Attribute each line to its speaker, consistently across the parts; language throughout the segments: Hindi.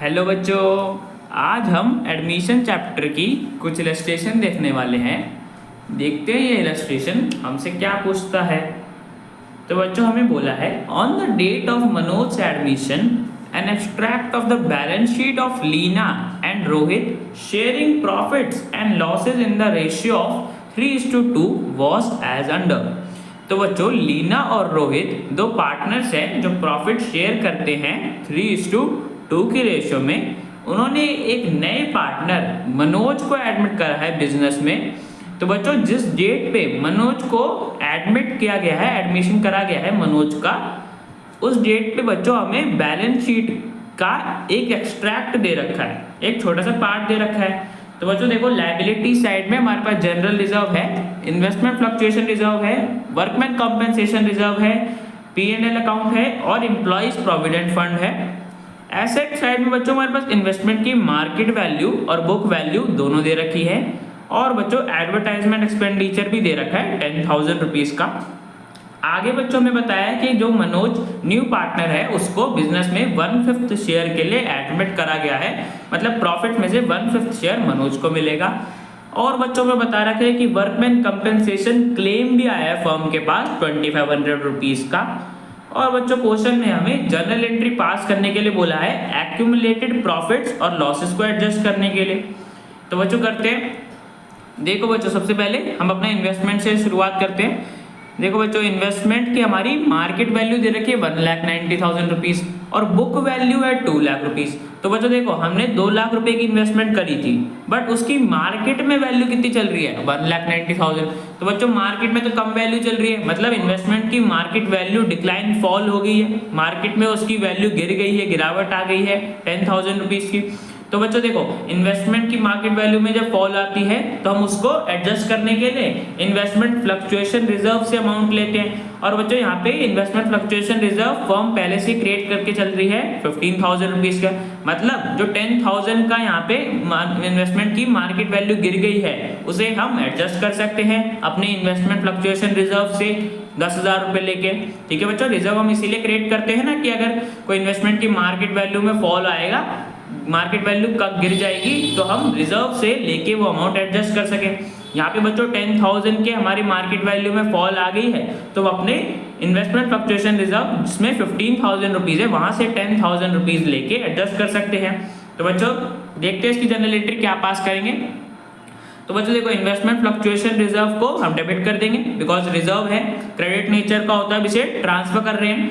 Speaker 1: हेलो बच्चों, आज हम एडमिशन चैप्टर की कुछ इलस्ट्रेशन देखने वाले हैं। देखते हैं ये इलस्ट्रेशन हमसे क्या पूछता है। तो बच्चों हमें बोला है, on the date of Manoj admission an extract of the balance sheet of Leena and Rohit sharing profits and losses in the ratio of 3:2 was as under. तो बच्चों लीना और रोहित दो पार्टनर्स हैं जो प्रॉफिट शेयर करते हैं 3:2 की रेशियो में। उन्होंने एक नए पार्टनर मनोज को एडमिट करा है बिजनेस में। तो बच्चों जिस डेट पे मनोज को एडमिट किया गया है, एडमिशन करा गया है मनोज का, उस डेट पे बच्चों हमें बैलेंस शीट का एक एक्सट्रैक्ट दे रखा है, एक छोटा सा पार्ट दे रखा है। तो बच्चों देखो, लायबिलिटी साइड में हमारे पास जनरल रिजर्व है, इन्वेस्टमेंट फ्लक्चुएशन रिजर्व है, वर्कमैन कॉम्पेंसेशन रिजर्व है, P&L अकाउंट है और एम्प्लॉइज प्रोविडेंट फंड है। एसेट साइड में बच्चों हमारे पास इन्वेस्टमेंट की मार्केट वैल्यू और बुक वैल्यू दोनों दे रखी है। और बच्चों एडवर्टाइजमेंट एक्सपेंडिचर भी दे रखा है 10,000 रुपीज़ का। आगे बच्चों हमें बताया कि जो मनोज न्यू पार्टनर है उसको बिजनेस में 1/5 शेयर के लिए एडमिट करा गया है, मतलब प्रॉफिट में से 1/5 शेयर मनोज को मिलेगा। और बच्चों में बता रखा है कि वर्कमैन कंपेंसेशन क्लेम भी आया है फर्म के पास 2500 रुपीज़ का। और बच्चों क्वेश्चन में हमें जर्नल एंट्री पास करने के लिए बोला है, एक्यूमुलेटेड प्रॉफिट्स और लॉसेस को एडजस्ट करने के लिए। तो बच्चों करते हैं, देखो बच्चों सबसे पहले हम अपना इन्वेस्टमेंट से शुरुआत करते हैं। देखो बच्चों इन्वेस्टमेंट की हमारी मार्केट वैल्यू दे रखी है 1,90,000 रुपीज़ और बुक वैल्यू है 2 लाख रुपीज़। तो बच्चों देखो हमने 2 लाख रुपए की इन्वेस्टमेंट करी थी, बट उसकी मार्केट में वैल्यू कितनी चल रही है 1,90,000। तो बच्चों मार्केट में तो कम वैल्यू चल रही है, मतलब इन्वेस्टमेंट की मार्केट वैल्यू डिक्लाइन फॉल हो गई है, मार्केट में उसकी वैल्यू गिर गई है, गिरावट आ गई है 10,000 रुपीज़ की। तो बच्चों देखो इन्वेस्टमेंट की मार्केट वैल्यू में जब फॉल आती है तो हम उसको एडजस्ट करने के लिए इन्वेस्टमेंट फ्लक्चुएशन रिजर्व से अमाउंट लेते हैं। और बच्चों यहाँ पे इन्वेस्टमेंट फ्लक्चुएशन रिजर्व फर्म पहले से क्रिएट करके चल रही है 15,000 रुपीज़ का, मतलब जो 10,000 का यहाँ पे इन्वेस्टमेंट की मार्केट वैल्यू गिर गई है उसे हम एडजस्ट कर सकते हैं अपने इन्वेस्टमेंट फ्लक्चुएशन रिजर्व से 10,000 रुपये लेके। ठीक है बच्चों, रिजर्व हम इसीलिए क्रिएट करते हैं ना कि अगर कोई इन्वेस्टमेंट की मार्केट वैल्यू में फॉल आएगा, मार्केट वैल्यू कब गिर जाएगी, तो हम रिजर्व से लेके वो अमाउंट एडजस्ट कर सकें। यहाँ पे बच्चों 10,000 के हमारी मार्केट वैल्यू में फॉल आ गई है तो अपने इन्वेस्टमेंट फ्लक्चुएशन रिजर्व जिसमें 15,000 रुपीज़ है वहाँ से 10,000 रुपीज़ लेके एडजस्ट कर सकते हैं। तो बच्चों देखते हैं इसकी जनरल एंट्री क्या पास करेंगे। तो बच्चों देखो इन्वेस्टमेंट फ्लक्चुएशन रिजर्व को हम डेबिट कर देंगे, बिकॉज रिजर्व है, क्रेडिट नेचर का होता है, इसे ट्रांसफर कर रहे हैं।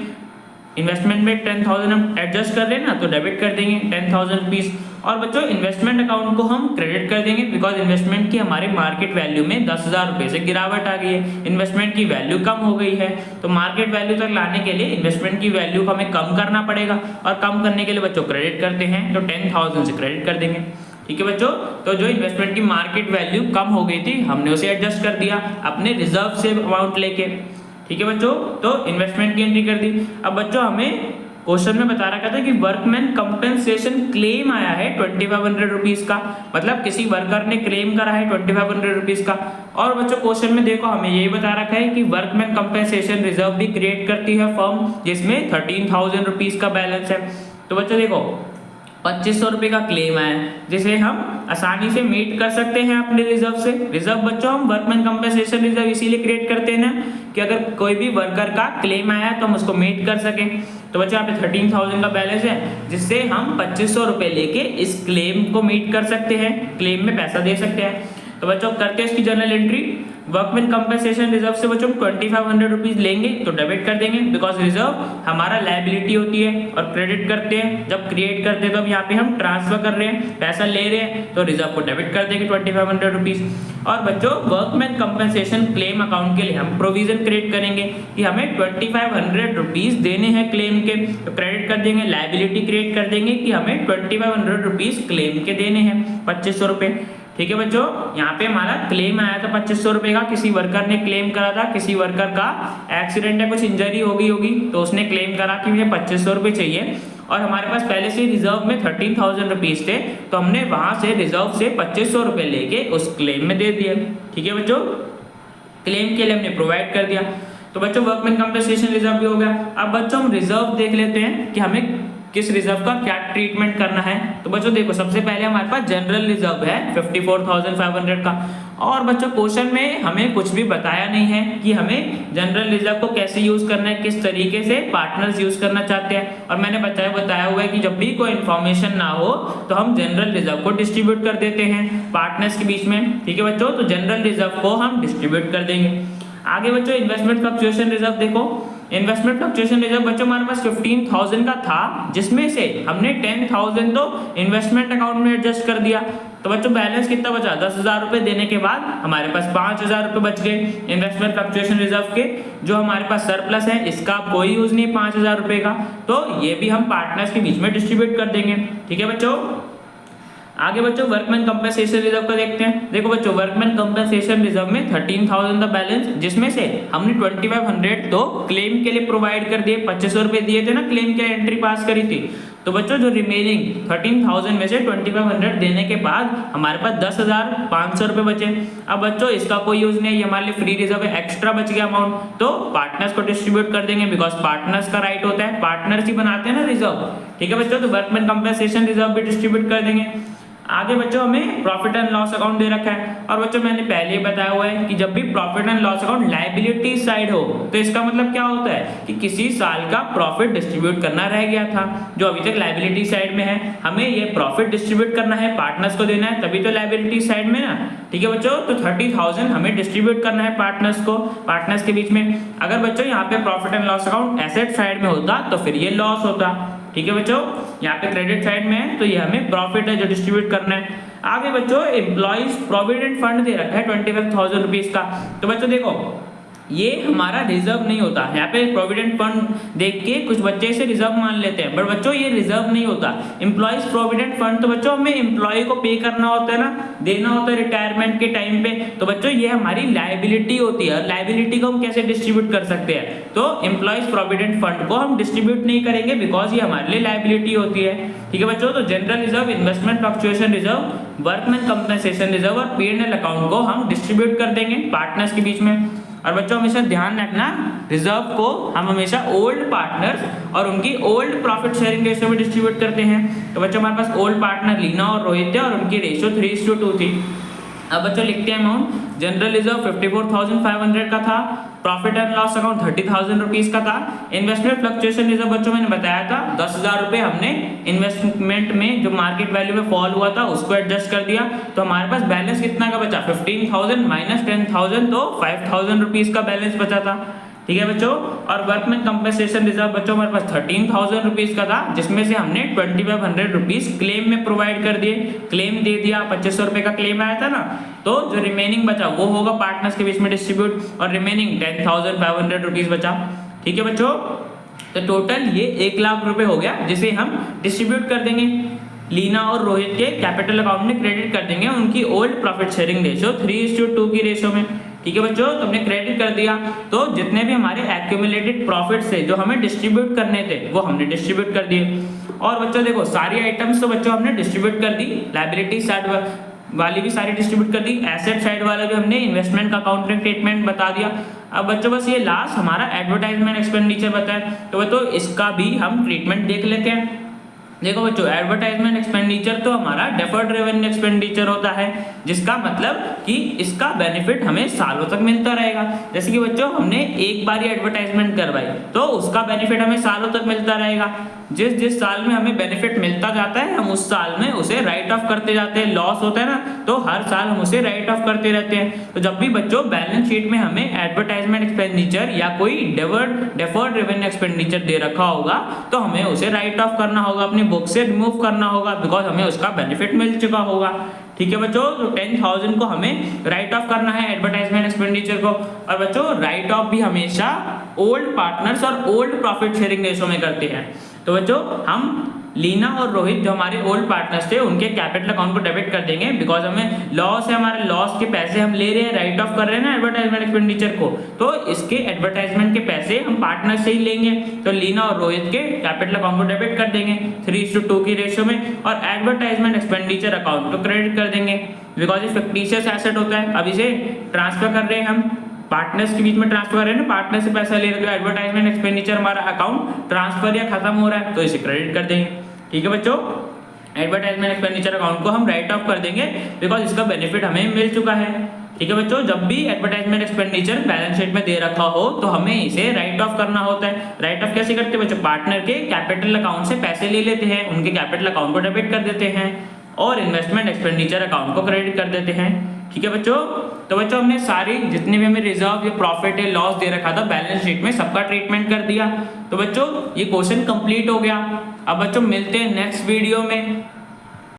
Speaker 1: इन्वेस्टमेंट में 10,000 हम एडजस्ट कर रहे हैं ना, तो डेबिट कर देंगे 10,000 रुपीज़। और बच्चों इन्वेस्टमेंट अकाउंट को हम क्रेडिट कर देंगे, बिकॉज इन्वेस्टमेंट की हमारे मार्केट वैल्यू में 10,000 रुपये से गिरावट आ गई है, इन्वेस्टमेंट की वैल्यू कम हो गई है। तो मार्केट वैल्यू तक लाने के लिए इन्वेस्टमेंट की वैल्यू को हमें कम करना पड़ेगा, और कम करने के लिए बच्चों क्रेडिट करते हैं, तो 10,000 से क्रेडिट कर देंगे। ठीक है बच्चों, तो जो इन्वेस्टमेंट की मार्केट वैल्यू कम हो गई थी हमने उसे एडजस्ट कर दिया अपने रिजर्व से अमाउंट लेके। ठीक है बच्चों, तो इन्वेस्टमेंट की एंट्री कर दी। अब बच्चों हमें क्वेश्चन में बता रखा था कि वर्कमैन कंपेंसेशन क्लेम आया है 2500 रुपीज़ का, मतलब किसी वर्कर ने क्लेम करा है 2500 रुपीज़ का। और बच्चों क्वेश्चन में देखो हमें यही बता रखा है कि वर्कमैन कंपेंसेशन रिजर्व भी क्रिएट करती है फर्म जिसमें 13,000 रुपीज़ का बैलेंस है। तो बच्चों देखो 2500 रुपये का क्लेम आया जिसे हम आसानी से मीट कर सकते हैं अपने रिजर्व से। रिजर्व बच्चों हम वर्कमैन कंपेंसेशन रिजर्व इसीलिए क्रिएट करते हैं ना कि अगर कोई भी वर्कर का क्लेम आया तो हम उसको मीट कर सकें। तो बच्चों यहाँ पे 13,000 का बैलेंस है जिससे हम 2500 रुपये लेके इस क्लेम को मीट कर सकते हैं, क्लेम में पैसा दे सकते हैं। तो बच्चों करते हैं इसकी journal entry. Workman compensation reserve से बच्चों 2500 रुपीज़ लेंगे तो डेबिट कर देंगे, बिकॉज रिजर्व हमारा लायबिलिटी होती है, और क्रेडिट करते हैं जब क्रिएट करते हैं तो अब यहाँ पे हम ट्रांसफर कर रहे हैं, पैसा ले रहे हैं, तो रिजर्व को डेबिट कर देंगे 2500 रुपीज़। और बच्चों वर्कमैन कंपेंसेशन क्लेम अकाउंट के लिए हम प्रोविजन क्रिएट करेंगे कि हमें 2500 रुपीज़ देने हैं क्लेम के, तो क्रेडिट कर देंगे, लायबिलिटी क्रिएट कर देंगे कि हमें 2500 रुपीज़ क्लेम के देने हैं 2500 रुपये। ठीक है बच्चों, यहाँ पे हमारा क्लेम आया था 2500 रुपये का, किसी वर्कर ने क्लेम करा था, किसी वर्कर का एक्सीडेंट या कुछ इंजरी हो गई होगी तो उसने क्लेम करा कि मुझे 2500 रुपये चाहिए, और हमारे पास पहले से रिजर्व में 13,000 रुपीज़ थे तो हमने वहाँ से रिजर्व से 2500 रुपये लेके उस क्लेम में दे दिया। ठीक है बच्चों, क्लेम के लिए हमने प्रोवाइड कर दिया। तो बच्चों वर्कमैन कंपेंसेशन रिजर्व भी हो गया। अब बच्चों हम रिजर्व देख लेते हैं कि हमें किस रिजर्व का क्या ट्रीटमेंट करना है। तो बच्चों देखो सबसे पहले हमारे पास जनरल रिजर्व है 54,500 का। और बच्चों क्वेश्चन में हमें कुछ भी बताया नहीं है कि हमें जनरल रिजर्व को कैसे यूज करना है, किस तरीके से पार्टनर्स यूज करना चाहते हैं। और मैंने बताया हुआ है कि जब भी कोई इन्फॉर्मेशन ना हो तो हम जनरल रिजर्व को डिस्ट्रीब्यूट कर देते हैं पार्टनर्स के बीच में। ठीक है बच्चों, तो जनरल रिजर्व को हम डिस्ट्रीब्यूट कर देंगे। आगे बच्चों इन्वेस्टमेंट फ्लक्चुएशन रिजर्व देखो। इन्वेस्टमेंट फ्लक्चुएशन रिजर्व बच्चों हमारे पास 15,000 का था, जिसमें से हमने 10,000 तो इन्वेस्टमेंट अकाउंट में एडजस्ट कर दिया। तो बच्चों बैलेंस कितना बचा, 10,000 रुपए देने के बाद हमारे पास 5,000 रुपए बच गए इन्वेस्टमेंट फ्लक्चुएशन रिजर्व के। जो हमारे पास सरप्लस है इसका कोई यूज नहीं 5,000 रुपए का, तो ये भी हम पार्टनर्स के बीच में डिस्ट्रीब्यूट कर देंगे। ठीक है बच्चों, आगे बच्चों वर्कमैन कंपनसेशन रिजर्व का देखते हैं। देखो बच्चों वर्कमैन कंपनसेशन रिजर्व में 13,000 था बैलेंस, जिसमें से हमने 2,500 तो क्लेम के लिए प्रोवाइड कर दिए। 2,500 रुपए दिए थे ना क्लेम के, एंट्री पास करी थी। तो बच्चों जो रिमेनिंग 13,000 में से 2,500 देने के बाद हमारे पास 10,500 रुपए बचे। अब बच्चों इसका कोई यूज नहीं है, हमारे लिए फ्री रिजर्व है, एक्स्ट्रा बच गया अमाउंट, तो पार्टनर्स को डिस्ट्रीब्यूट कर देंगे, बिकॉज पार्टनर्स का राइट होता है, पार्टनर्स ही बनाते हैं ना रिजर्व। ठीक है बच्चों, तो वर्कमैन कंपनसेशन रिजर्व भी डिस्ट्रीब्यूट कर देंगे। आगे बच्चों हमें प्रॉफिट एंड लॉस अकाउंट दे रखा है, और बच्चों मैंने पहले ही बताया हुआ है कि जब भी profit and loss account liability side हो तो इसका मतलब क्या होता है कि किसी साल का प्रॉफिट डिस्ट्रीब्यूट करना रह गया था जो अभी तक लायबिलिटी साइड में है, हमें ये प्रॉफिट डिस्ट्रीब्यूट करना है, पार्टनर्स को देना है, तभी तो लायबिलिटी साइड में ना। ठीक है बच्चों, तो 30,000 हमें डिस्ट्रीब्यूट करना है पार्टनर्स को, पार्टनर्स के बीच में। अगर बच्चों यहाँ पे profit and loss account asset side में होता तो फिर ये लॉस होता। ठीक है बच्चों, यहाँ पे क्रेडिट साइड में है तो ये हमें प्रॉफिट है जो डिस्ट्रीब्यूट करना है। आगे बच्चों एम्प्लॉइज प्रोविडेंट फंड दे रखा है 25,000 रुपीज का। तो बच्चों देखो ये हमारा रिजर्व नहीं होता, यहाँ पे प्रोविडेंट फंड देख के कुछ बच्चे इसे रिजर्व मान लेते हैं, बट बच्चों ये रिजर्व नहीं होता। एम्प्लॉइज प्रोविडेंट फंड तो बच्चों हमें एम्प्लॉय को पे करना होता है ना, देना होता है रिटायरमेंट के टाइम पे, तो बच्चों ये हमारी लायबिलिटी होती है। लायबिलिटी को हम कैसे डिस्ट्रीब्यूट कर सकते हैं, तो एम्प्लॉइज प्रोविडेंट फंड को हम डिस्ट्रीब्यूट नहीं करेंगे बिकॉज ये हमारे लिए लायबिलिटी होती है। ठीक है बच्चों, तो general reserve, investment fluctuation reserve, workman compensation reserve और P&L अकाउंट को हम डिस्ट्रीब्यूट कर देंगे पार्टनर्स के बीच में। और बच्चों हमेशा ध्यान रखना रिजर्व को हम हमेशा ओल्ड पार्टनर्स और उनकी ओल्ड प्रॉफिट शेयरिंग रेशियो में डिस्ट्रीब्यूट करते हैं। तो बच्चों हमारे पास ओल्ड पार्टनर लीना और रोहित है और उनकी रेशियो 3:2 थी। अब बच्चों लिखते हैं अमाउंट, जनरल रिजर्व 54,500 का था, profit and loss account 30,000 rupees का था, इन्वेस्टमेंट फ्लक्चुएशन रिजर्व बच्चों मैंने बताया था 10,000 रुपए हमने इन्वेस्टमेंट में जो मार्केट वैल्यू में फॉल हुआ था उसको एडजस्ट कर दिया, तो हमारे पास बैलेंस कितना का बचा 15,000 माइनस 10,000 तो 5,000 रुपीज का बैलेंस बचा था। ठीक है बच्चों, और वर्कमैन कंपनसेशन रिजर्व बच्चों हमारे पास 13,000 रुपीज का था, जिसमें से हमने 2,500 रुपीज क्लेम में प्रोवाइड कर दिए, क्लेम दे दिया, 2,500 रुपए का क्लेम आया था ना, तो जो रिमेनिंग बचा वो होगा पार्टनर्स के बीच में डिस्ट्रीब्यूट, और रिमेनिंग 10,500 रुपीज बचा। ठीक है बच्चों, तो टोटल ये 1 लाख रुपए हो गया जिसे हम डिस्ट्रीब्यूट कर देंगे लीना और रोहित के कैपिटल अकाउंट में क्रेडिट कर देंगे उनकी ओल्ड प्रॉफिट शेयरिंग रेशियो 3:2 की रेशियो में। ठीक है बच्चों, तो हमने क्रेडिट कर दिया, तो जितने भी हमारे एक्यूमुलेटेड प्रॉफिट थे जो हमें डिस्ट्रीब्यूट करने थे वो हमने डिस्ट्रीब्यूट कर दिए। और बच्चों देखो सारी आइटम्स तो बच्चों हमने डिस्ट्रीब्यूट कर दी, लायबिलिटी साइड वाली भी सारी डिस्ट्रीब्यूट कर दी, एसेट साइड वाला भी हमने इन्वेस्टमेंट का अकाउंटिंग ट्रीटमेंट बता दिया। अब बच्चों बस ये लास्ट हमारा एडवर्टाइजमेंट एक्सपेंडिचर बताया, तो बच्चों इसका भी हम ट्रीटमेंट देख लेते हैं। देखो बच्चों एडवर्टाइजमेंट एक्सपेंडिचर तो हमारा डेफर्ड रेवेन्यू एक्सपेंडिचर होता है, जिसका मतलब कि इसका बेनिफिट हमें सालों तक मिलता रहेगा। जैसे कि बच्चों हमने एक बार ही एडवर्टाइजमेंट करवाई तो उसका बेनिफिट हमें सालों तक मिलता रहेगा। जिस साल में हमें बेनिफिट मिलता जाता है हम उस साल में उसे राइट ऑफ करते जाते हैं, लॉस होता है ना तो हर साल हम उसे राइट ऑफ करते रहते हैं। तो जब भी बच्चों बैलेंस शीट में हमें एडवर्टाइजमेंट एक्सपेंडिचर या कोई डेफर्ड रेवेन्यू एक्सपेंडिचर दे रखा होगा तो हमें उसे राइट ऑफ करना होगा, अपनी बुक से रिमूव करना होगा, बिकॉज हमें उसका बेनिफिट मिल चुका होगा। ठीक है बच्चों, तो 10,000 को हमें राइट ऑफ करना है एडवर्टाइजमेंट एक्सपेंडिचर को। और बच्चों राइट ऑफ भी हमेशा ओल्ड पार्टनर्स और ओल्ड प्रॉफिट शेयरिंग रेशो में करते हैं। तो बच्चों हम लीना और रोहित जो हमारे ओल्ड पार्टनर्स थे उनके कैपिटल अकाउंट को डेबिट कर देंगे, बिकॉज हमें लॉस है, हमारे लॉस के पैसे हम ले रहे हैं, राइट ऑफ कर रहे हैं ना एडवर्टाइजमेंट एक्सपेंडिचर को, तो इसके एडवर्टाइजमेंट के पैसे हम पार्टनर से ही लेंगे। तो लीना और रोहित के कैपिटल अकाउंट को डेबिट कर देंगे 3:2 की रेशियो में, और एडवर्टाइजमेंट एक्सपेंडिचर अकाउंट को क्रेडिट कर देंगे, बिकॉज ये फिक्टिशियस एसेट होता है। अब इसे ट्रांसफर कर रहे हैं हम पार्टनर्स के बीच में ट्रांसफर है ना, पार्टनर से पैसा ले रहे हो, एडवर्टाइजमेंट एक्सपेंडिचर हमारा अकाउंट ट्रांसफर या खत्म हो रहा है तो इसे क्रेडिट कर देंगे। ठीक है बच्चों, एडवर्टाइजमेंट एक्सपेंडिचर अकाउंट को हम राइट ऑफ कर देंगे बिकॉज इसका बेनिफिट हमें मिल चुका है। ठीक है बच्चों, जब भी एडवर्टाइजमेंट एक्सपेंडिचर बैलेंस शीट में दे रखा हो तो हमें इसे राइट ऑफ करना होता है। राइट ऑफ कैसे करते हैं बच्चों, पार्टनर के कैपिटल अकाउंट से पैसे ले लेते हैं, उनके कैपिटल अकाउंट को डेबिट कर देते हैं और इन्वेस्टमेंट एक्सपेंडिचर अकाउंट को क्रेडिट कर देते हैं। ठीक है बच्चों, तो बच्चों हमने सारी जितने भी हमें रिजर्व या प्रॉफिट या लॉस दे रखा था बैलेंस शीट में सबका ट्रीटमेंट कर दिया। तो बच्चों ये क्वेश्चन कंप्लीट हो गया। अब बच्चों मिलते हैं नेक्स्ट वीडियो में।